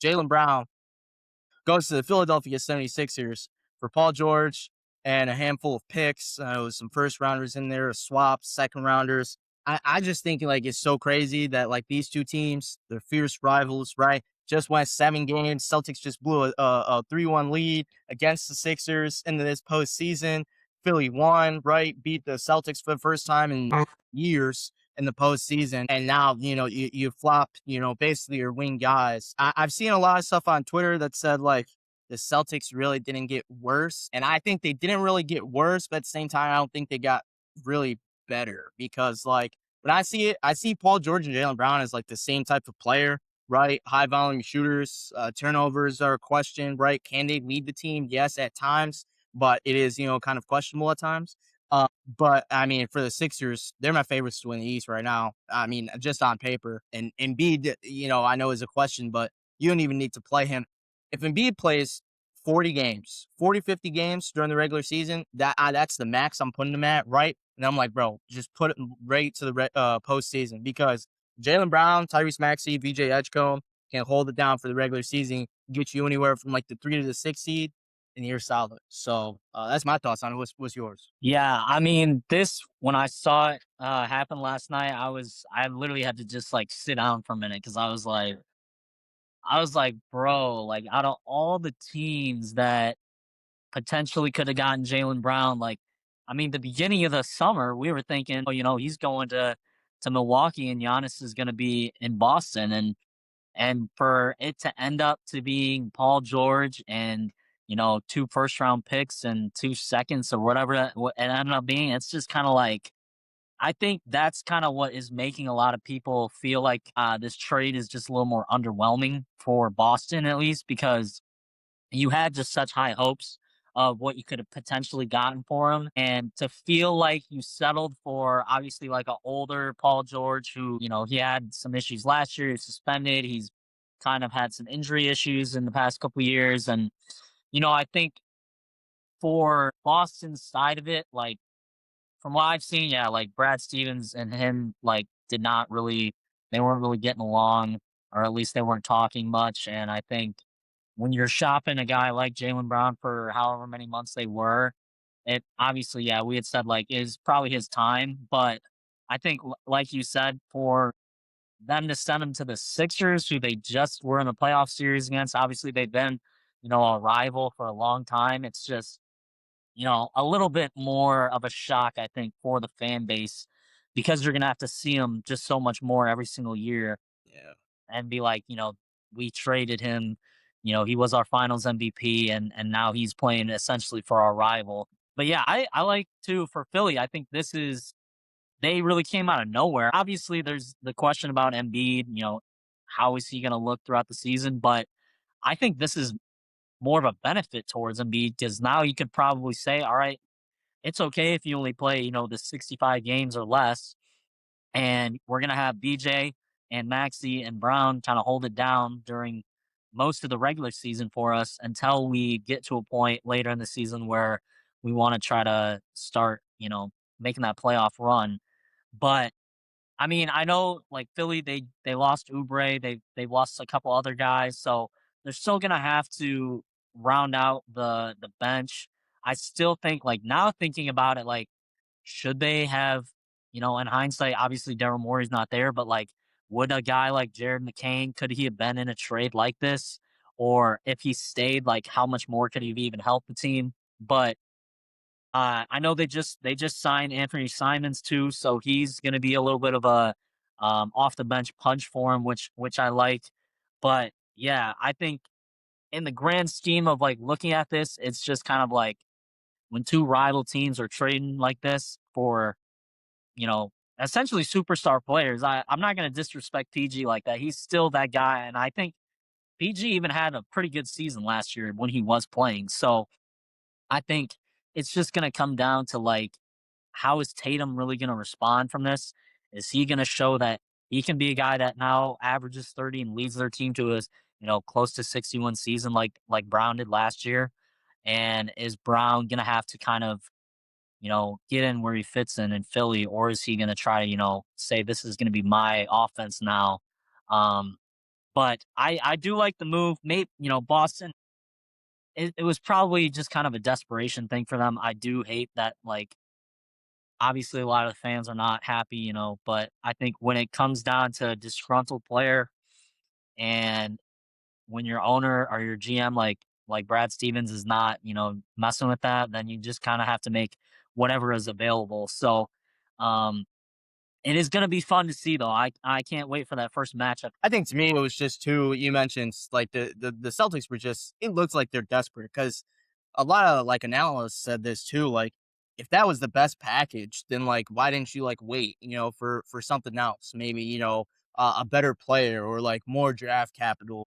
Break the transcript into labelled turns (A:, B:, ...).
A: Jaylen Brown goes to the Philadelphia 76ers for Paul George and a handful of picks. With some first rounders in there, swaps, second rounders. I just think like it's so crazy that like these two teams, they're fierce rivals, right? Just went 7 games. Celtics just blew a 3-1 lead against the Sixers into this postseason. Philly won, right? Beat the Celtics for the first time in years in the postseason. And now, you flop, basically your wing guys. I've seen a lot of stuff on Twitter that said like the Celtics really didn't get worse. And I think they didn't really get worse, but at the same time, I don't think they got really better because like when I see it, I see Paul George and Jaylen Brown as like the same type of player, right? High volume shooters, turnovers are a question, right? Can they lead the team? Yes, at times, but it is, kind of questionable at times. But I mean, for the Sixers, they're my favorites to win the East right now. I mean, just on paper. And Embiid, I know is a question, but you don't even need to play him. If Embiid plays 40 games, 40, 50 games during the regular season, that's the max I'm putting him at, right? And I'm like, bro, just put it right to the postseason because Jaylen Brown, Tyrese Maxey, VJ Edgecombe can hold it down for the regular season, get you anywhere from like the 3 to the 6 seed, and you're solid. So that's my thoughts on it. What's yours?
B: Yeah, I mean, this when I saw it happen last night, I literally had to just like sit down for a minute because I was like, bro, like out of all the teams that potentially could have gotten Jalen Brown, like, I mean, the beginning of the summer, we were thinking, oh, he's going to Milwaukee and Giannis is going to be in Boston, and for it to end up to being Paul George and, 2 first round picks and 2 seconds or whatever what it ended up being, it's just kind of like, I think that's kind of what is making a lot of people feel like this trade is just a little more underwhelming for Boston, at least, because you had just such high hopes of what you could have potentially gotten for him. And to feel like you settled for obviously like an older Paul George who, he had some issues last year, he's suspended, he's kind of had some injury issues in the past couple years. And, I think for Boston's side of it, like from what I've seen, yeah, like Brad Stevens and him like they weren't really getting along, or at least they weren't talking much. And I think when you're shopping a guy like Jaylen Brown for however many months they were, it obviously, yeah, we had said like is probably his time. But I think, like you said, for them to send him to the Sixers, who they just were in the playoff series against, obviously they've been, a rival for a long time. It's just, a little bit more of a shock, I think, for the fan base because you're going to have to see him just so much more every single year
A: Yeah.
B: and be like, we traded him. He was our Finals MVP, and now he's playing essentially for our rival. But yeah, I like too for Philly. I think this is they really came out of nowhere. Obviously, there's the question about Embiid. How is he going to look throughout the season? But I think this is more of a benefit towards Embiid because now you could probably say, all right, it's okay if you only play, the 65 games or less, and we're gonna have BJ and Maxi and Brown kind of hold it down during most of the regular season for us until we get to a point later in the season where we want to try to start, making that playoff run. But I mean, I know like Philly, they lost Oubre, they've lost a couple other guys, so they're still gonna have to round out the bench. I still think like now thinking about it, like should they have, in hindsight, obviously Daryl Morey's not there, but like, would a guy like Jared McCain, could he have been in a trade like this? Or if he stayed, like how much more could he have even helped the team? But I know they just signed Anthony Simons too, so he's gonna be a little bit of a off the bench punch for him, which I like. But yeah, I think in the grand scheme of like looking at this, it's just kind of like when two rival teams are trading like this for, essentially superstar players. I'm not going to disrespect PG like that. He's still that guy. And I think PG even had a pretty good season last year when he was playing. So I think it's just going to come down to like, how is Tatum really going to respond from this? Is he going to show that he can be a guy that now averages 30 and leads their team to his, close to 61 season like Brown did last year? And is Brown going to have to kind of get in where he fits in Philly, or is he going to try to, say this is going to be my offense now? Um, But I do like the move. Maybe, Boston, it was probably just kind of a desperation thing for them. I do hate that, like, obviously a lot of the fans are not happy, but I think when it comes down to a disgruntled player, and when your owner or your GM, like Brad Stevens, is not, messing with that, then you just kind of have to make whatever is available. So um it is going to be fun to see, though. I can't wait for that first matchup.
A: I think to me it was just too. You mentioned like the Celtics were just. It looks like they're desperate because a lot of like analysts said this too. Like if that was the best package, then like why didn't you like wait? For something else? Maybe a better player or like more draft capital.